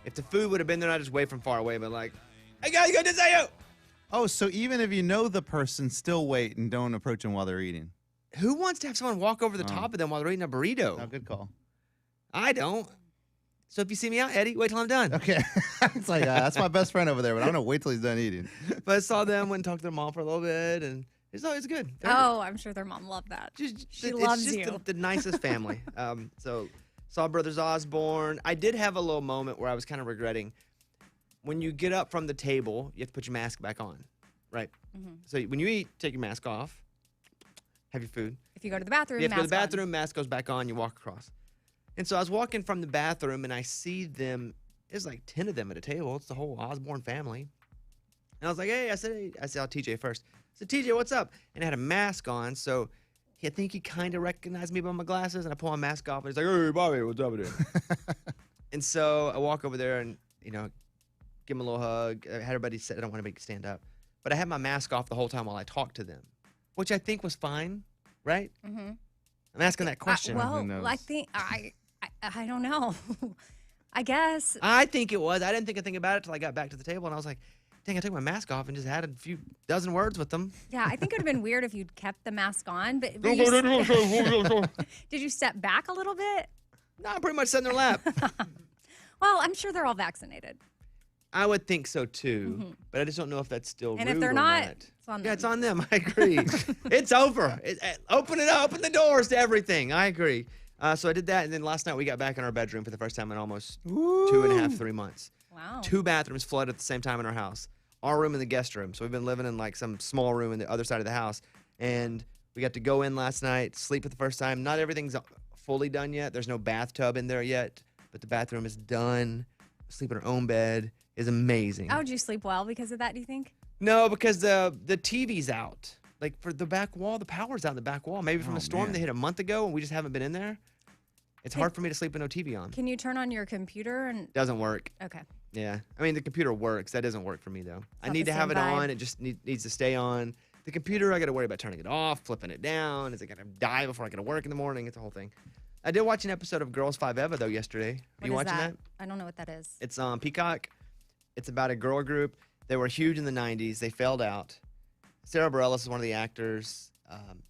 If the food would have been there, I'd just wave from far away, but like, hey guys, good to see you. Oh, so even if you know the person, still wait and don't approach them while they're eating. Who wants to have someone walk over the top of them while they're eating a burrito? Oh, good call. I don't. So if you see me out, Eddie, wait till I'm done. Okay. It's like, that's my best friend over there, but I'm going to wait till he's done eating. But I saw them, went and talked to their mom for a little bit, and it's always good. Oh, I'm sure their mom loved that. She loves you. It's just the nicest family. So saw Brothers Osborne. I did have a little moment where I was kind of regretting. When you get up from the table, you have to put your mask back on, right? Mm-hmm. So when you eat, take your mask off, have your food. If you go to the bathroom, you have to go to the bathroom, mask goes back on, you walk across. And so I was walking from the bathroom, and I see them. There's like 10 of them at a table. It's the whole Osborne family. And I was like, hey, I saw TJ first. I said, TJ, what's up? And I had a mask on, so I think he kind of recognized me by my glasses, and I pull my mask off, and he's like, hey, Bobby, what's up with it? And so I walk over there and, give him a little hug. I had everybody sit. I don't want to make it stand up. But I had my mask off the whole time while I talked to them, which I think was fine, right? Mm-hmm. I'm asking that question. I think I don't know. I guess. I think it was. I didn't think a thing about it till I got back to the table, and I was like, dang, I took my mask off and just had a few dozen words with them. Yeah, I think it would have been weird if you'd kept the mask on. But did you step back a little bit? No, I'm pretty much sitting in their lap. Well, I'm sure they're all vaccinated. I would think so, too. But I just don't know if that's still and rude if they're or not, not. it's on them. Yeah, it's on them. I agree. It's over. Open it up. Open the doors to everything. I agree. So I did that, and then last night we got back in our bedroom for the first time in almost 2.5, 3 months. Wow. 2 bathrooms flooded at the same time in our house. Our room and the guest room. So we've been living in like some small room in the other side of the house. And we got to go in last night, sleep for the first time. Not everything's fully done yet. There's no bathtub in there yet, but the bathroom is done. Sleep in our own bed is amazing. Oh, did you sleep well because of that, do you think? No, because the TV's out. Like for the back wall, the power's out in the back wall. Maybe from a storm they hit a month ago and we just haven't been in there. It's hard for me to sleep with no TV on. Can you turn on your computer? And doesn't work. Okay. Yeah. I mean, the computer works. That doesn't work for me, though. I need to have it on. It just needs to stay on. The computer, I got to worry about turning it off, flipping it down. Is it going to die before I go to work in the morning? It's a whole thing. I did watch an episode of Girls 5 Eva, though, yesterday. Are you watching that? I don't know what that is. It's on Peacock. It's about a girl group. They were huge in the 90s. They failed out. Sarah Bareilles is one of the actors.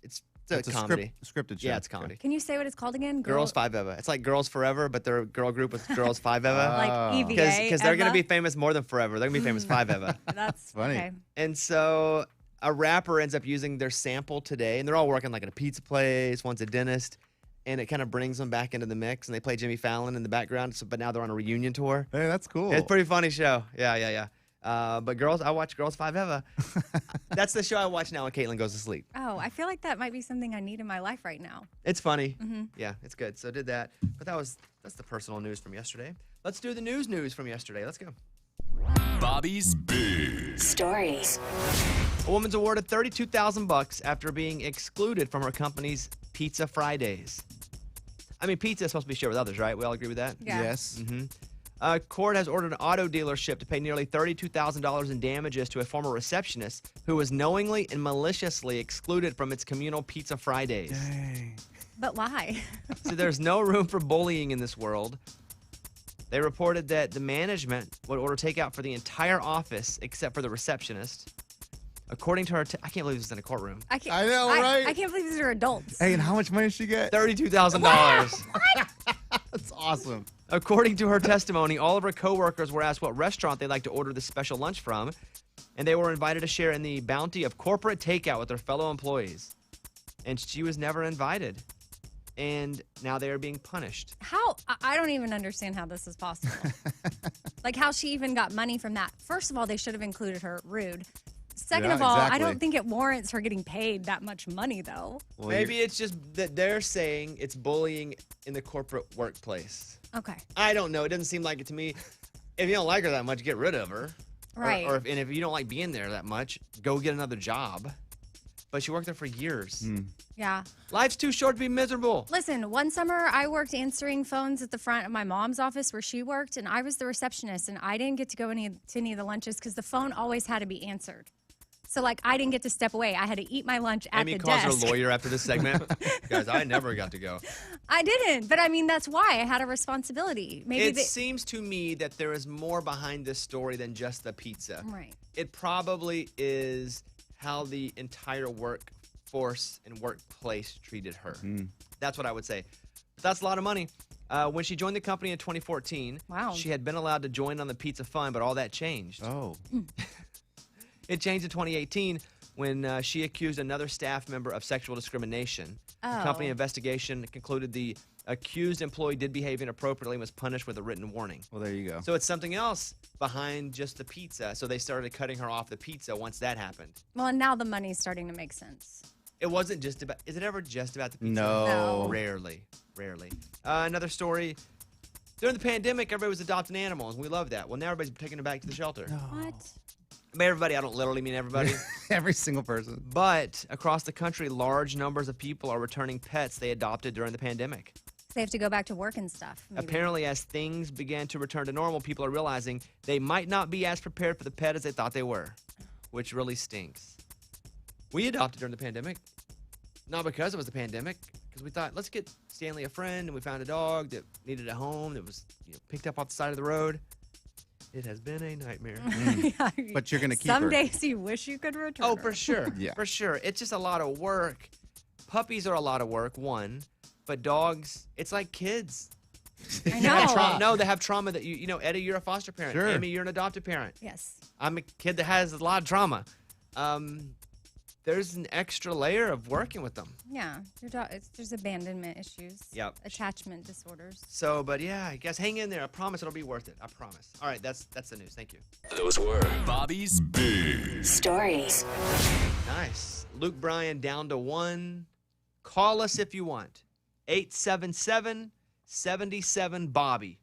It's a comedy. Scripted show. Yeah, it's comedy. Can you say what it's called again? Girls 5 Eva. It's like Girls Forever, but they're a girl group with Girls 5 Eva. Like EVA. Because they're going to be famous more than forever. They're going to be famous 5 Eva. That's funny. Okay. And so a rapper ends up using their sample today, and they're all working like at a pizza place, one's a dentist, and it kind of brings them back into the mix, and they play Jimmy Fallon in the background, but now they're on a reunion tour. Hey, that's cool. It's a pretty funny show. Yeah. But I watch Girls 5 Eva. That's the show I watch now when Caitlin goes to sleep. Oh, I feel like that might be something I need in my life right now. It's funny. Mm-hmm. Yeah, it's good. So I did that. But that's the personal news from yesterday. Let's do the news from yesterday. Let's go. Bobby's Big Stories. A woman's awarded $32,000 after being excluded from her company's Pizza Fridays. I mean, pizza is supposed to be shared with others, right? We all agree with that? Yeah. Yes. Mm-hmm. Court has ordered an auto dealership to pay nearly $32,000 in damages to a former receptionist who was knowingly and maliciously excluded from its communal Pizza Fridays. Dang. But why? So there's no room for bullying in this world. They reported that the management would order takeout for the entire office except for the receptionist. According to her, I can't believe this is in a courtroom. I know, right? I can't believe these are adults. Hey, and how much money did she get? $32,000. That's awesome. According to her testimony, all of her coworkers were asked what restaurant they'd like to order the special lunch from, and they were invited to share in the bounty of corporate takeout with their fellow employees. And she was never invited. And now they are being punished. How? I don't even understand how this is possible. Like how she even got money from that. First of all, they should have included her. Rude. Second of all, exactly. I don't think it warrants her getting paid that much money, though. Well, maybe it's just that they're saying it's bullying in the corporate workplace. Okay. I don't know. It doesn't seem like it to me. If you don't like her that much, get rid of her. Right. And if you don't like being there that much, go get another job. But she worked there for years. Yeah. Life's too short to be miserable. Listen, one summer I worked answering phones at the front of my mom's office where she worked, and I was the receptionist, and I didn't get to go to any of the lunches because the phone always had to be answered. So, like, I didn't get to step away. I had to eat my lunch at Amy the calls desk. her lawyer after this segment. Guys, I never got to go. I didn't. But, I mean, that's why I had a responsibility. Maybe It seems to me that there is more behind this story than just the pizza. Right. It probably is how the entire workforce and workplace treated her. That's what I would say. But that's a lot of money. When she joined the company in 2014, Wow. she had been allowed to join on the pizza fund, but all that changed. Oh. It changed in 2018 when she accused another staff member of sexual discrimination. The company Oh. investigation concluded the accused employee did behave inappropriately and was punished with a written warning. Well, there you go. So it's something else behind just the pizza. So they started cutting her off the pizza once that happened. Well, and now the money's starting to make sense. It wasn't just about, is it ever just about the pizza? No. Rarely. Another story. During the pandemic, everybody was adopting animals. We love that. Well, now everybody's taking them back to the shelter. What? By everybody, I don't literally mean everybody. Every single person. But across the country, large numbers of people are returning pets they adopted during the pandemic. They have to go back to work and stuff. Maybe. Apparently, as things began to return to normal, people are realizing they might not be as prepared for the pet as they thought they were, which really stinks. We adopted during the pandemic. Not because it was the pandemic, because we thought, let's get Stanley a friend, and we found a dog that needed a home that was picked up off the side of the road. It has been a nightmare. Yeah, But you're going to keep Some her. days you wish you could return. Oh, her. for sure. Yeah. For sure. It's just a lot of work. Puppies are a lot of work, one. But dogs, it's like kids. I They have know. trauma. No, they have trauma that you know, Eddie, you're a foster parent. Sure. Amy, you're an adopted parent. Yes. I'm a kid that has a lot of trauma. There's an extra layer of working with them. Yeah. There's abandonment issues. Yep. Attachment disorders. So, but yeah, I guess hang in there. I promise it'll be worth it. I promise. All right, that's the news. Thank you. Those were Bobby's Big Stories. Nice. Luke Bryan down to 1. Call us if you want. 877-77-Bobby.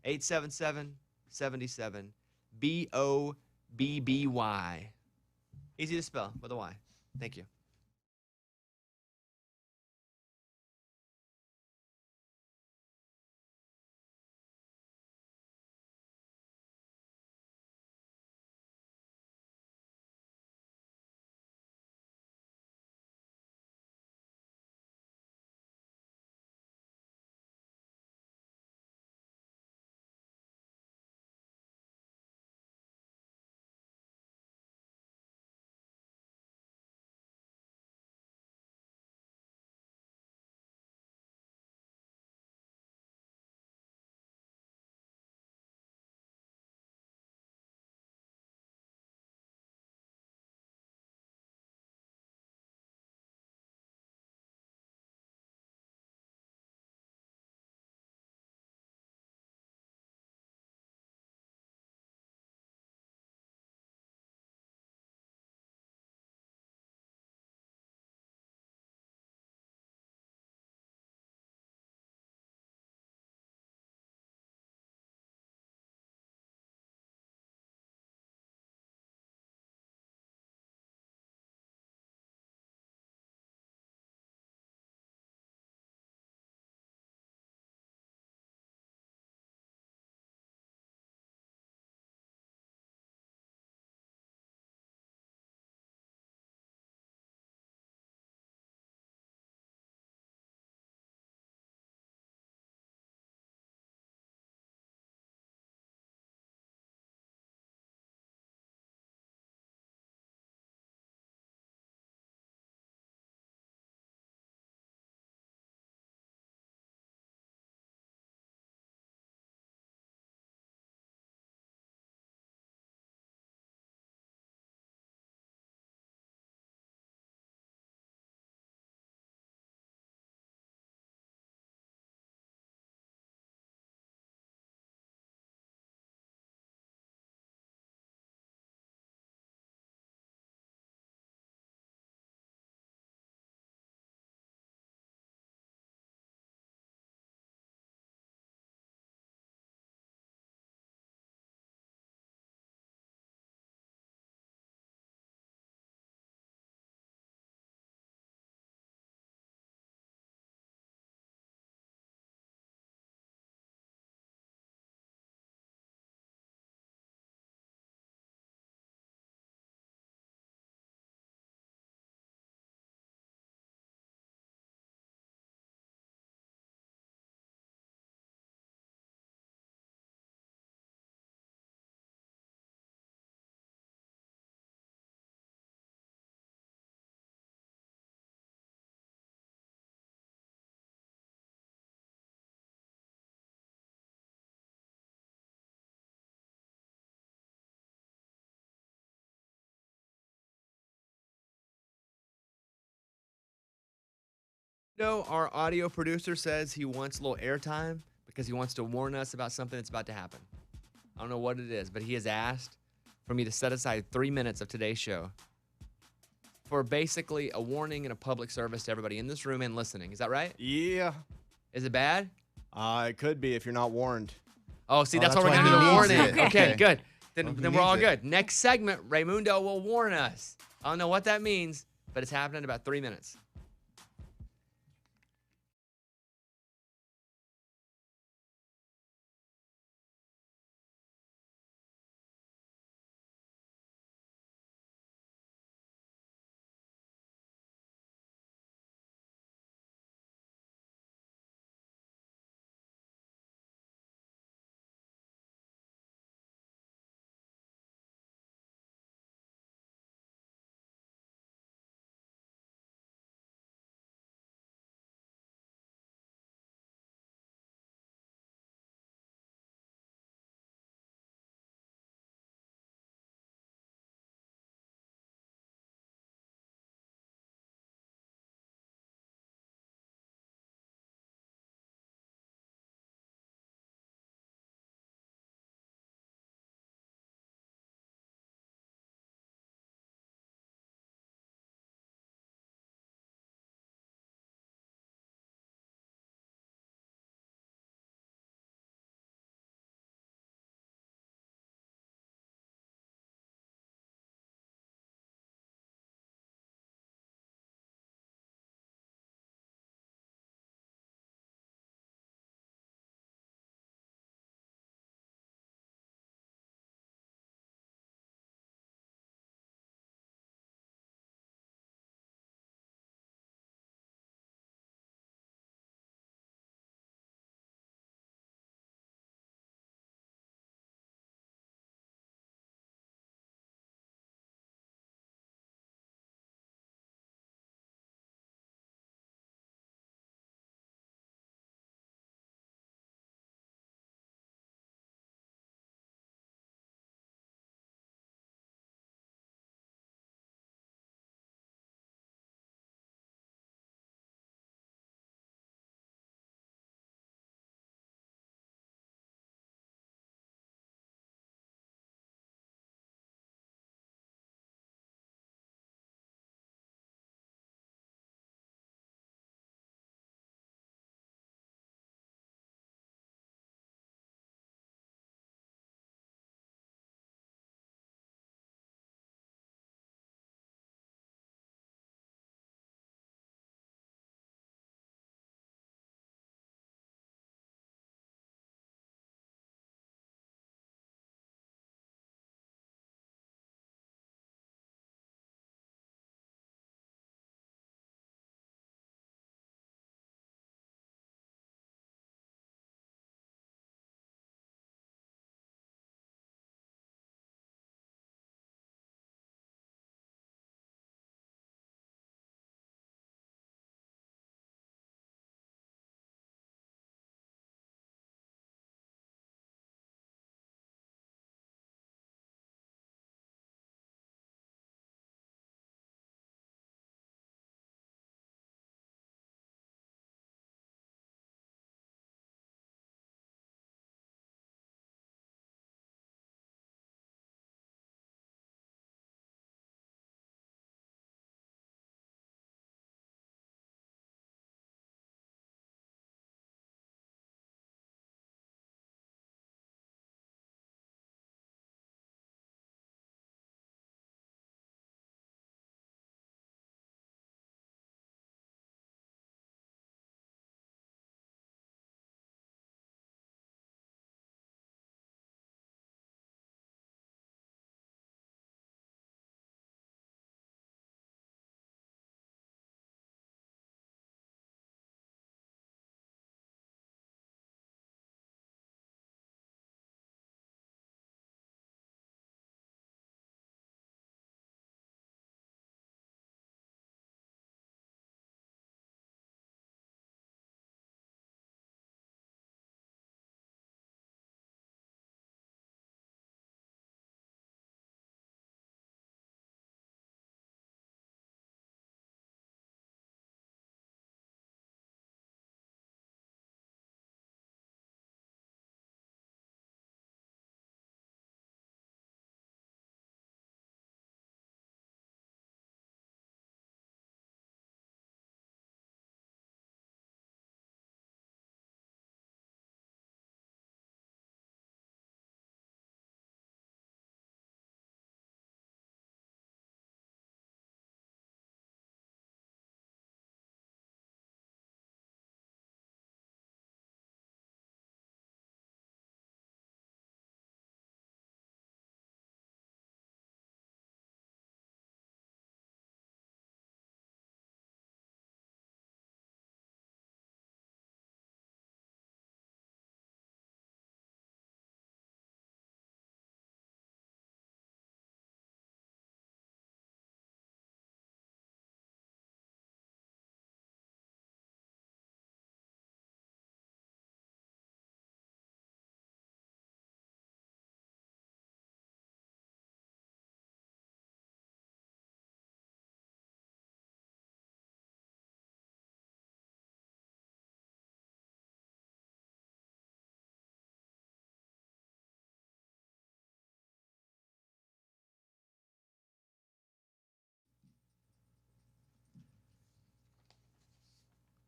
877-77-BOBBY. Easy to spell with a Y. Thank you. No, our audio producer says he wants a little airtime because he wants to warn us about something that's about to happen. I don't know what it is, but he has asked for me to set aside 3 minutes of today's show for basically a warning and a public service to everybody in this room and listening. Is that right? Yeah. Is it bad? It could be if you're not warned. Oh, see, Oh, that's why that's we're why going to do he the needs warning. it. Okay, Okay. good. Oh, he Then we're all needs it. good. Next segment, Raymundo will warn us. I don't know what that means, but it's happening in about 3 minutes.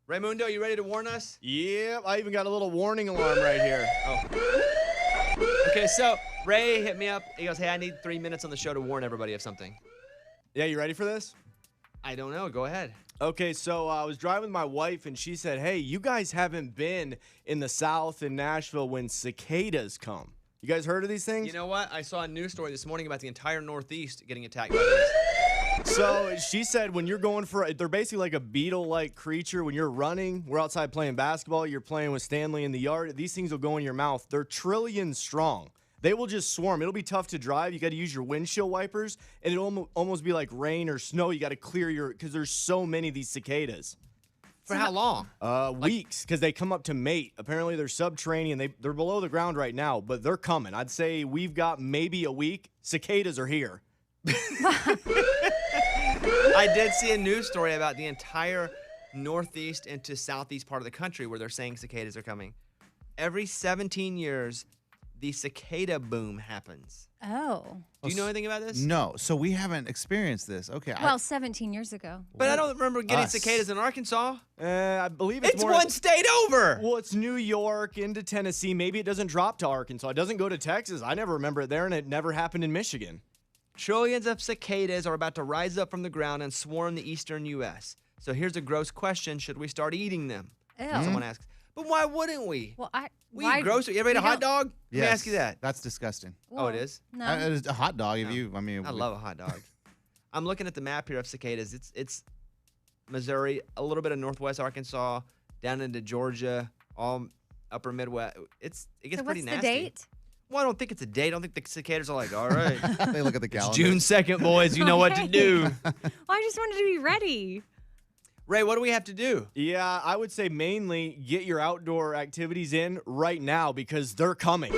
Raymundo, you ready to warn us? Yep, I even got a little warning alarm right here. Okay, so Ray hit me up. He goes, hey, I need 3 minutes on the show to warn everybody of something. Yeah, you ready for this? I don't know. Go ahead. Okay, so I was driving with my wife, and she said, hey, you guys haven't been in the South in Nashville when cicadas come. You guys heard of these things? You know what? I saw a news story this morning about the entire Northeast getting attacked by these. So she said when you're going they're basically like a beetle-like creature. When you're running, we're outside playing basketball, you're playing with Stanley in the yard, these things will go in your mouth. They're trillions strong. They will just swarm. It'll be tough to drive. You got to use your windshield wipers, and it'll almost be like rain or snow. You got to clear because there's so many of these cicadas. For how long? Weeks, because they come up to mate. Apparently, they're subterranean. They're below the ground right now, but they're coming. I'd say we've got maybe a week. Cicadas are here. I did see a news story about the entire Northeast into Southeast part of the country where they're saying cicadas are coming. Every 17 years, the cicada boom happens. Oh. Do you know anything about this? No, so we haven't experienced this. Okay. Well, 17 years ago. But I don't remember getting Us. cicadas in Arkansas. I believe it's more. one state over. Well, it's New York into Tennessee. Maybe it doesn't drop to Arkansas. It doesn't go to Texas. I never remember it there, and it never happened in Michigan. Trillions of cicadas are about to rise up from the ground and swarm the eastern U.S. So here's a gross question. Should we start eating them? Ew. Someone asks. But why wouldn't we? Well, We eat gross. You ever ate a hot dog? Let me ask you that. That's disgusting. Oh, it is? No. It is a hot dog. If No. you, I mean, I love a hot dog. I'm looking at the map here of cicadas. It's Missouri, a little bit of northwest Arkansas, down into Georgia, all upper Midwest. It gets So pretty what's nasty. the date? Well, I don't think it's a date. I don't think the cicadas are like, all right, they look at the it's calendar. June 2nd, boys. You know what to Okay. do. Well, I just wanted to be ready. Ray, what do we have to do? Yeah, I would say mainly get your outdoor activities in right now because they're coming.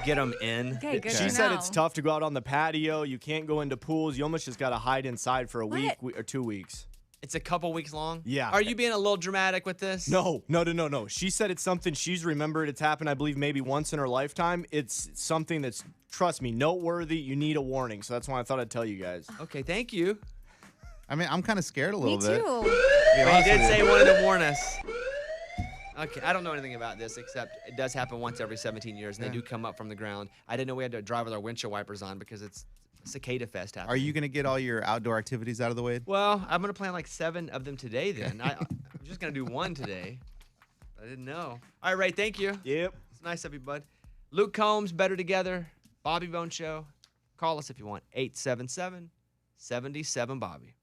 Get them in. Okay, good She to said know. it's tough to go out on the patio. You can't go into pools. You almost just got to hide inside for a week or 2 weeks. It's a couple weeks long? Yeah. Are you being a little dramatic with this? No. She said it's something she's remembered. It's happened, I believe, maybe once in her lifetime. It's something that's, trust me, noteworthy. You need a warning. So that's why I thought I'd tell you guys. Okay, thank you. I mean, I'm kind of scared a little Me bit. too. to be Ray honest did with say you. he wanted to warn us. Okay, I don't know anything about this except it does happen once every 17 years, and they do come up from the ground. I didn't know we had to drive with our windshield wipers on because it's cicada fest happening. Are you going to get all your outdoor activities out of the way? Well, I'm going to plan like 7 of them today then. I'm just going to do 1 today. I didn't know. All right, Ray, thank you. Yep. It's nice of you, bud. Luke Combs, Better Together, Bobby Bone Show. Call us if you want. 877-77-Bobby.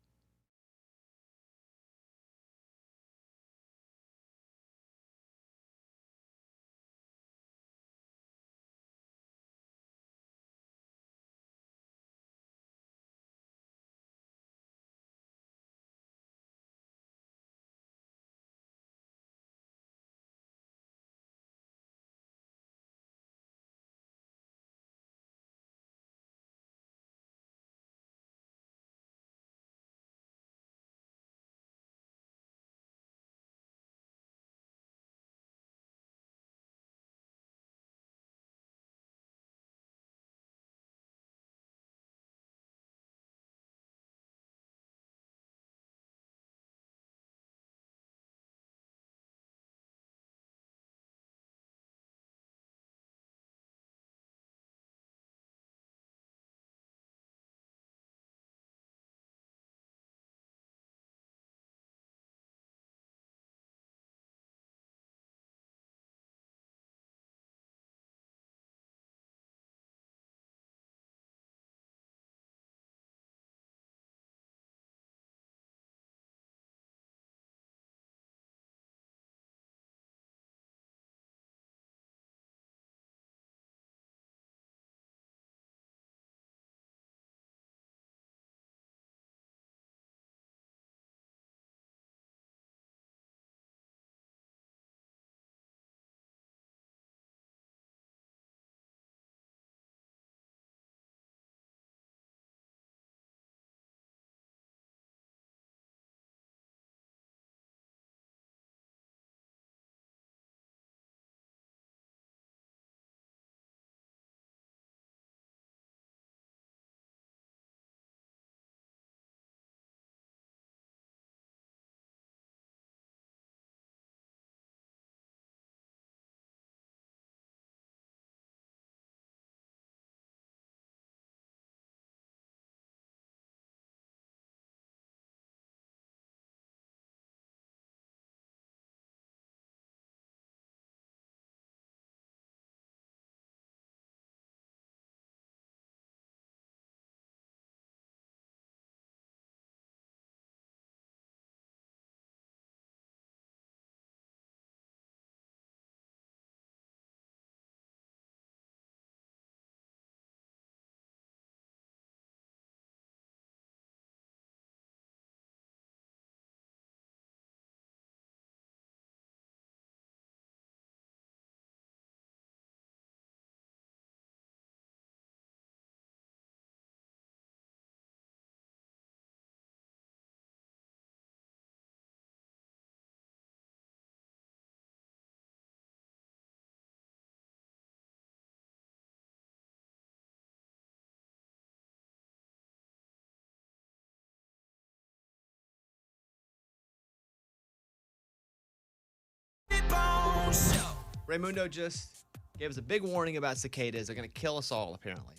Raymundo just gave us a big warning about cicadas. They're going to kill us all, apparently.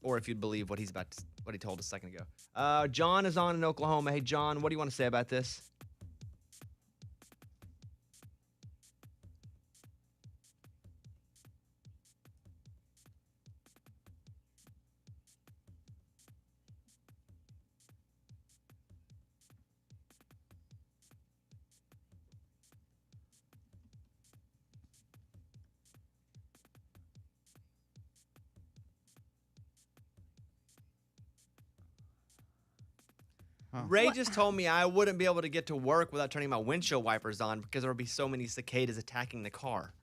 Or if you'd believe what he told us a second ago. John is on in Oklahoma. Hey, John, what do you want to say about this? Ray just told me I wouldn't be able to get to work without turning my windshield wipers on because there would be so many cicadas attacking the car.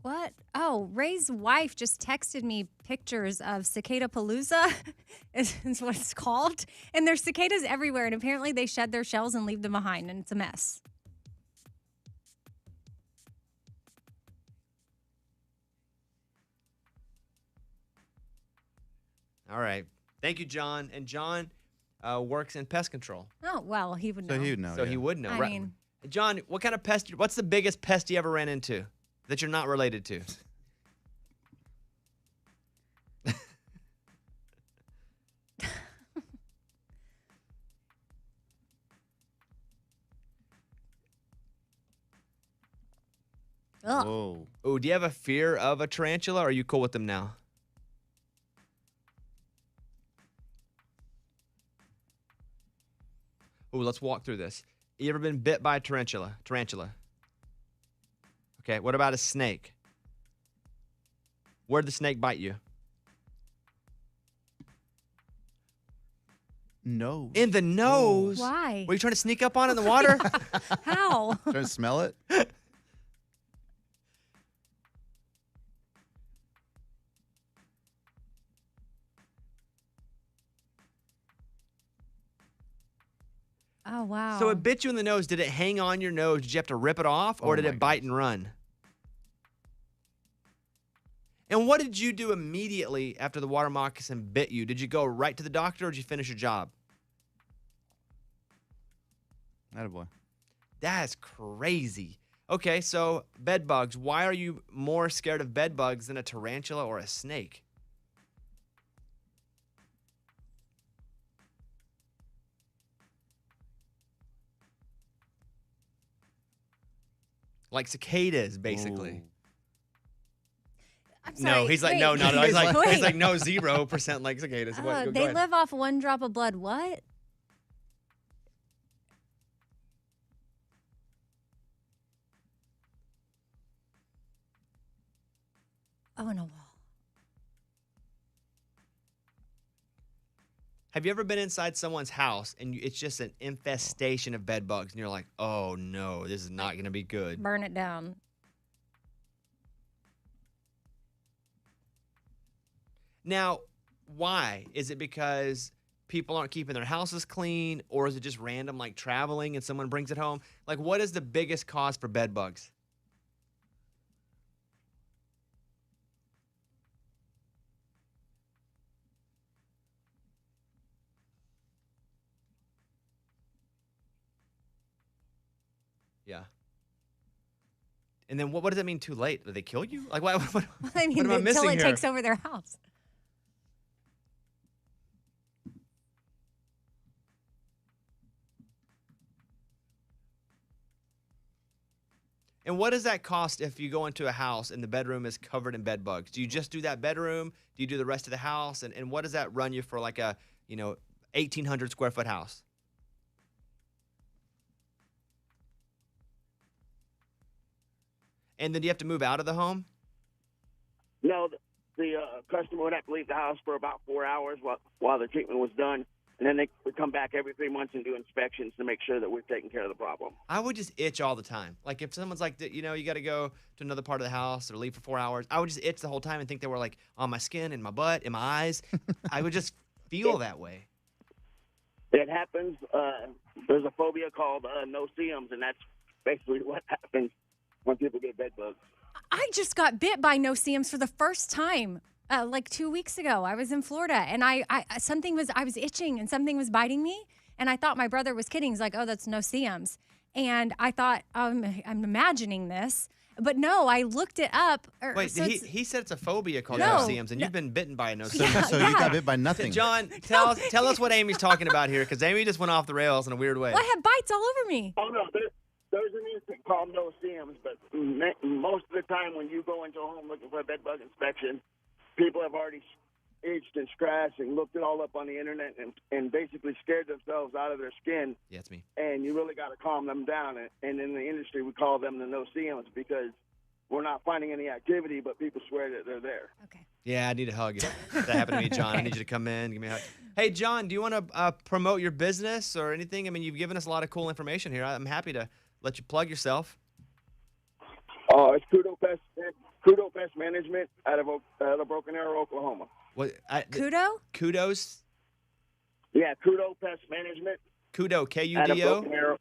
What? Oh, Ray's wife just texted me pictures of cicada palooza, is what it's called. And there's cicadas everywhere, and apparently they shed their shells and leave them behind, and it's a mess. All right. Thank you, John. And John works in pest control. Oh, well, he would know. So he would know. So he would know. I mean, John, what kind of pest? What's the biggest pest you ever ran into that you're not related to? ugh. Whoa. Oh, do you have a fear of a tarantula, or are you cool with them now? Oh, let's walk through this. You ever been bit by a tarantula? Okay, what about a snake? Where'd the snake bite you? No. In the nose. Why? Were you trying to sneak up on it in the water? How? Trying to smell it? Oh, wow. So it bit you in the nose. Did it hang on your nose? Did you have to rip it off, or Oh did my it bite and run? And what did you do immediately after the water moccasin bit you? Did you go right to the doctor, or did you finish your job? Attaboy. That's crazy. Okay, so bed bugs. Why are you more scared of bed bugs than a tarantula or a snake? Like cicadas, basically. Ooh. I'm sorry. No, he's like, wait. no. He's like, Wait. he's like, no, 0% like cicadas. What? Go They ahead. live off one drop of blood. What? Oh, no. Have you ever been inside someone's house and it's just an infestation of bed bugs, and you're like, oh no, this is not going to be good? Burn it down. Now, why? Is it because people aren't keeping their houses clean, or is it just random, like traveling and someone brings it home? Like, what is the biggest cause for bed bugs? Yeah. And then what does that mean, too late? Do they kill you? Like, what I mean, what am I until missing it here? takes over their house. And what does that cost if you go into a house and the bedroom is covered in bed bugs? Do you just do that bedroom? Do you do the rest of the house? And what does that run you for, like a, 1,800 square foot house? And then do you have to move out of the home? No, the customer would have to leave the house for about 4 hours while the treatment was done, and then they would come back every 3 months and do inspections to make sure that we're taking care of the problem. I would just itch all the time. Like if someone's like, you got to go to another part of the house or leave for 4 hours, I would just itch the whole time and think they were like on my skin, in my butt, in my eyes. I would just feel that way. It happens. There's a phobia called no-see-ums, and that's basically what happens when people get bed bugs. I just got bit by no-see-ums for the first time, like 2 weeks ago. I was in Florida, and I was itching, and something was biting me, And I thought my brother was kidding. He's like, oh, that's no-see-ums. And I thought, I'm imagining this. But no, I looked it up. Wait, so he said it's a phobia called No, no-see-ums, and you've been bitten by a So, no-see-um. so you got bit by nothing. John, tell us what Amy's talking about here, because Amy just went off the rails in a weird way. Well, I had bites all over me. Oh, no, there's an insect called no-see-ums, but most of the time when you go into a home looking for a bed bug inspection, people have already itched and scratched and looked it all up on the internet and basically scared themselves out of their skin. Yeah, it's me. And you really got to calm them down. And in the industry, we call them the no-see-ums because we're not finding any activity, but people swear that they're there. Okay. Yeah, I need a hug. That happened to me, John. I need you to come in, give me a hug. Hey, John, do you want to promote your business or anything? I mean, you've given us a lot of cool information here. I'm happy to let you plug yourself. It's Kudo Pest Management out of Broken Arrow, Oklahoma. What? Kudo? Kudos? Yeah, Kudo Pest Management. Kudo, Out of K-U-D-O? Broken Arrow.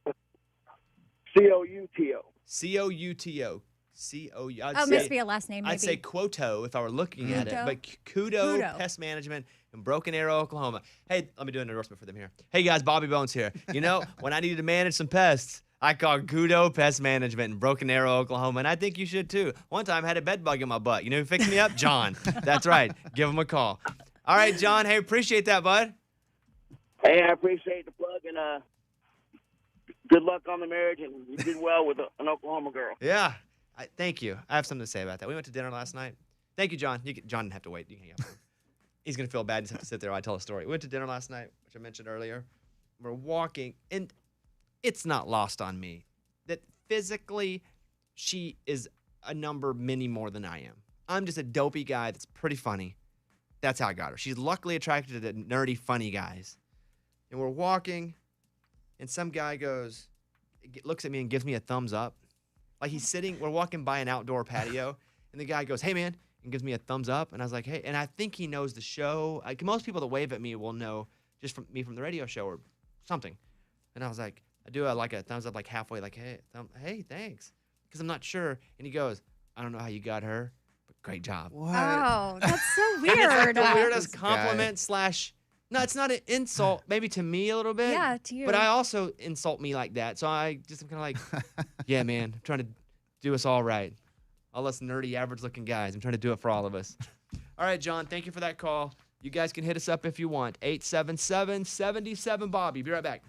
C-O-U-T-O. C-O-U-T-O. C-O-U. Oh, it must be a last name, maybe. I'd say Quoto if I were looking at it, Kudo? but Kudo Kudo. Pest Management in Broken Arrow, Oklahoma. Hey, let me do an endorsement for them here. Hey guys, Bobby Bones here. You know, when I needed to manage some pests, I called Kudo Pest Management in Broken Arrow, Oklahoma, and I think you should too. One time I had a bed bug in my butt. You know who fixed me up? John. That's right. Give him a call. All right, John. Hey, appreciate that, bud. Hey, I appreciate the plug, and good luck on the marriage, and you did well with an Oklahoma girl. Yeah. Thank you. I have something to say about that. We went to dinner last night. Thank you, John. John didn't have to wait. You can hang up. He's going to feel bad. Just have to sit there while I tell a story. We went to dinner last night, which I mentioned earlier. We're walking, and it's not lost on me that physically she is a number many more than I am. I'm just a dopey guy that's pretty funny. That's how I got her. She's luckily attracted to nerdy, funny guys. And we're walking, and some guy looks at me and gives me a thumbs up. Like we're walking by an outdoor patio, and the guy goes, hey, man, and gives me a thumbs up. And I was like, hey, and I think he knows the show. Like, most people that wave at me will know just from the radio show or something. And I was like, I do like a thumbs up like halfway, like, hey, thanks. Because I'm not sure. And he goes, I don't know how you got her, but great job. What? Oh, that's so And it's like weird. the weirdest This compliment / no, it's not an insult, maybe to me a little bit. Yeah, to you. But I also insult me like that. So I just am kind of like, yeah, man, I'm trying to do us all right. All us nerdy, average-looking guys. I'm trying to do it for all of us. All right, John, thank you for that call. You guys can hit us up if you want. 877-77-BOBBY. Be right back.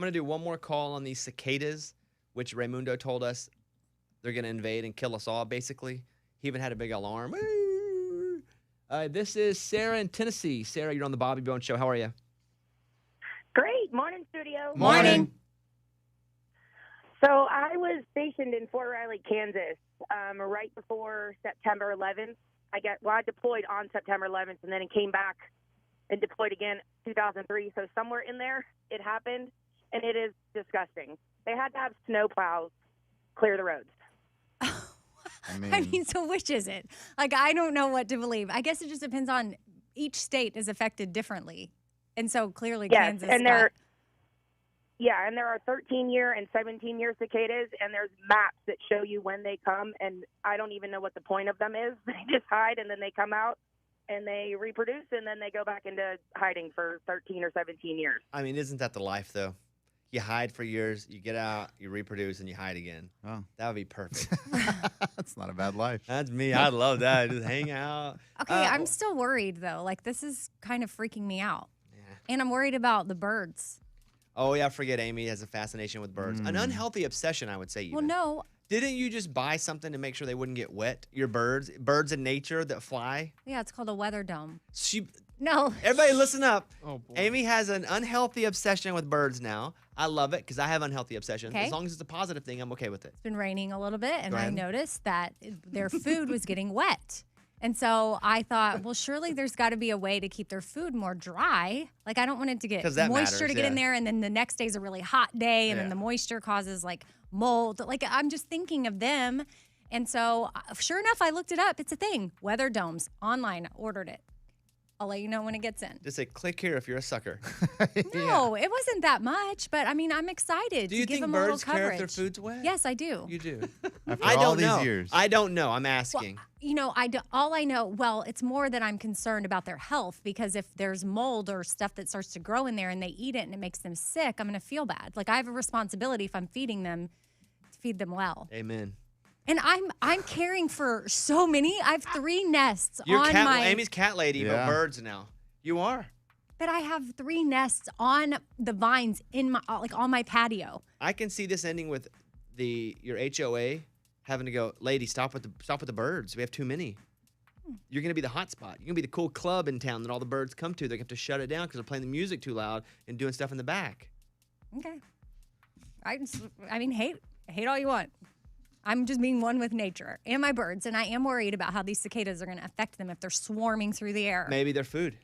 going to do one more call on these cicadas, which Raymundo told us they're going to invade and kill us all, basically. He even had a big alarm. This is Sarah in Tennessee. Sarah, you're on the Bobby Bones Show. How are you? Great. Morning, studio. Morning. So I was stationed in Fort Riley, Kansas, right before September 11th. I deployed on September 11th, and then it came back and deployed again 2003. So somewhere in there, it happened, and it is disgusting. They had to have snow plows clear the roads. I mean, so which is it? Like, I don't know what to believe. I guess it just depends on each state is affected differently. And so clearly Kansas and there are 13-year and 17-year cicadas, and there's maps that show you when they come, and I don't even know what the point of them is. They just hide, and then they come out, and they reproduce, and then they go back into hiding for 13 or 17 years. I mean, isn't that the life, though? You hide for years, you get out, you reproduce, and you hide again. Oh. That would be perfect. That's not a bad life. That's me. I love that. Just hang out. Okay, I'm still worried, though. Like, this is kind of freaking me out. Yeah. And I'm worried about the birds. Oh, yeah, forget Amy has a fascination with birds. An unhealthy obsession, I would say. Even. Well, no. Didn't you just buy something to make sure they wouldn't get wet? Your birds in nature that fly? Yeah, it's called a weather dome. No. Everybody listen up. Oh, boy. Amy has an unhealthy obsession with birds now. I love it because I have unhealthy obsessions. Okay. As long as it's a positive thing, I'm okay with it. It's been raining a little bit, and Go I ahead. noticed that their food was getting wet. And so I thought, well, surely there's got to be a way to keep their food more dry. Like, I don't want it to get 'Cause that moisture matters, to get in yeah. there, and then the next day's a really hot day, and then Yeah. the moisture causes, like, mold. Like, I'm just thinking of them. And so, sure enough, I looked it up. It's a thing. Weather domes. Online. Ordered it. I'll let you know when it gets in. Just say, click here if you're a sucker. No, it wasn't that much, but I mean, I'm excited Do you to give think them a little birds care coverage. if their food's wet? Yes, I do. You do. After I all don't these know. years. I don't know. I'm asking. You know, all I know, well, it's more that I'm concerned about their health, because if there's mold or stuff that starts to grow in there and they eat it and it makes them sick, I'm going to feel bad. Like, I have a responsibility if I'm feeding them to feed them well. Amen. And I'm caring for so many. I have 3 nests You're on Amy's cat lady, but Yeah. birds now. You are. But I have 3 nests on the vines in my on my patio. I can see this ending with your HOA having to go, lady, stop with the birds. We have too many. You're gonna be the hot spot. You're gonna be the cool club in town that all the birds come to. They have to shut it down because they're playing the music too loud and doing stuff in the back. Okay. I mean, hate all you want. I'm just being one with nature and my birds, and I am worried about how these cicadas are going to affect them if they're swarming through the air. Maybe they're food.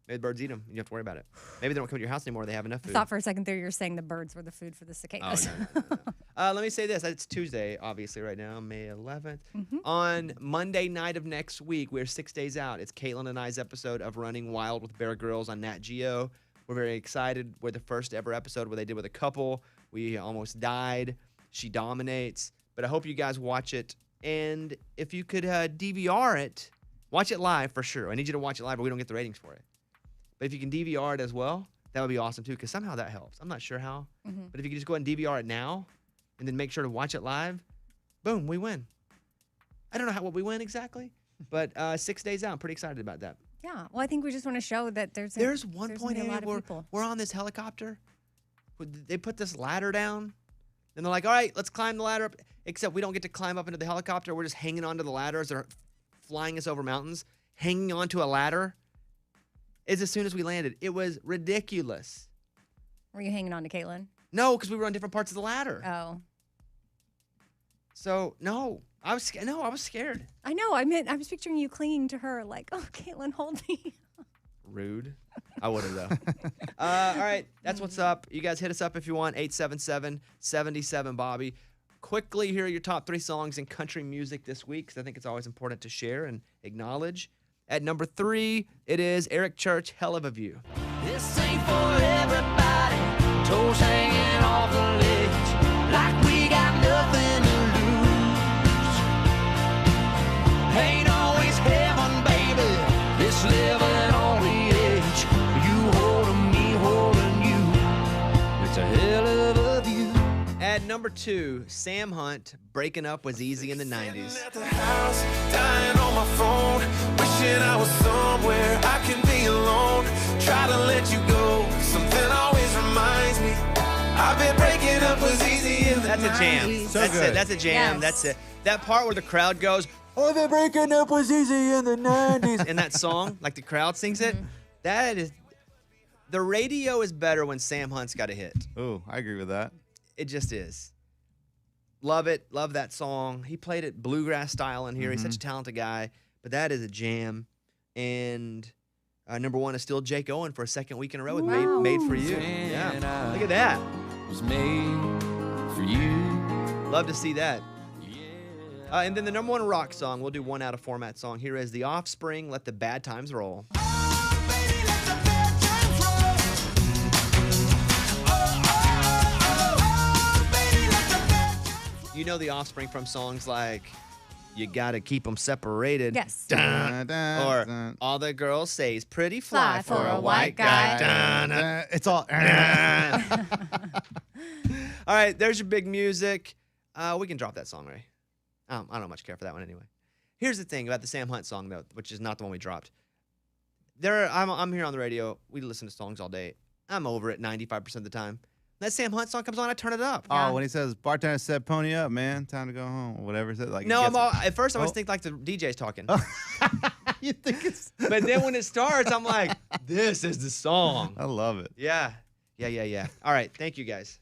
Maybe the birds eat them. You don't have to worry about it. Maybe they don't come to your house anymore. They have enough I food. thought for a second there you were saying the birds were the food for the Oh, cicadas. no. Let me say this. It's Tuesday, obviously, right now, May 11th. Mm-hmm. On Monday night of next week, we're 6 days out. It's Caitlin and I's episode of Running Wild with Bear Grylls on Nat Geo. We're very excited. We're the first ever episode where they did with a couple. We almost died. She dominates. But I hope you guys watch it. And if you could DVR it, watch it live for sure. I need you to watch it live, but we don't get the ratings for it. But if you can DVR it as well, that would be awesome too, because somehow that helps. I'm not sure how. Mm-hmm. But if you could just go ahead and DVR it now and then make sure to watch it live, boom, we win. I don't know what we win exactly, but 6 days out, I'm pretty excited about that. Yeah. Well, I think we just want to show that there's one there's point gonna be a lot where of people. we're on this helicopter. They put this ladder down, and they're like, all right, let's climb the ladder up. Except we don't get to climb up into the helicopter. We're just hanging onto the ladder as they're flying us over mountains, hanging onto a ladder. As soon as we landed, it was ridiculous. Were you hanging on to Caitlin? No, because we were on different parts of the ladder. Oh. So no, I was scared. I know. I was picturing you clinging to her like, oh, Caitlin, hold me. Rude. I would have, though. All right, that's what's up. You guys hit us up if you want, 877-77-BOBBY. Quickly, here are your top 3 songs in country music this week, because I think it's always important to share and acknowledge. At number 3, it is Eric Church, Hell of a View. This ain't for everybody, toes hanging off the ledge, like we got nothing to lose. Ain't always heaven, baby, this living on the edge. You holding me, holding you, it's a hell of a view. At number 2, Sam Hunt, Breaking Up Was Easy in the 90s. At the house, dying on my phone, wishing I was somewhere I can be alone. Try to let you go, something always reminds me jam. So That's good. it. That's a jam. Yes. That's it. That part where the crowd goes, "Oh, the breaking up was easy in the '90s," and that song, like the crowd sings it. That is, the radio is better when Sam Hunt's got a hit. Oh, I agree with that. It just is. Love it. Love that song. He played it bluegrass style in here. He's such a talented guy. But that is a jam. And number one is still Jake Owen for a second week in a row with Made for You. Yeah. Look at that. Was made for you. Love to see that. And then the number one rock song, we'll do one out of format song. Here is The Offspring, Let the Bad Times Roll. You know The Offspring from songs like You Gotta Keep 'Em Separated. Yes. Dun, or All the Girls Say Is Pretty Fly for a White Guy. Dun, It's all. All right, there's your big music. We can drop that song, Ray. I don't much care for that one anyway. Here's the thing about the Sam Hunt song, though, which is not the one we dropped. I'm here on the radio. We listen to songs all day. I'm over it 95% of the time. That Sam Hunt song comes on, I turn it up. Oh, when he says, bartender said, pony up, man, time to go home, or whatever it said. Like, No, at first I always think like the DJ's talking. You think it's. But then when it starts, I'm like, this is the song. I love it. Yeah. All right, thank you guys.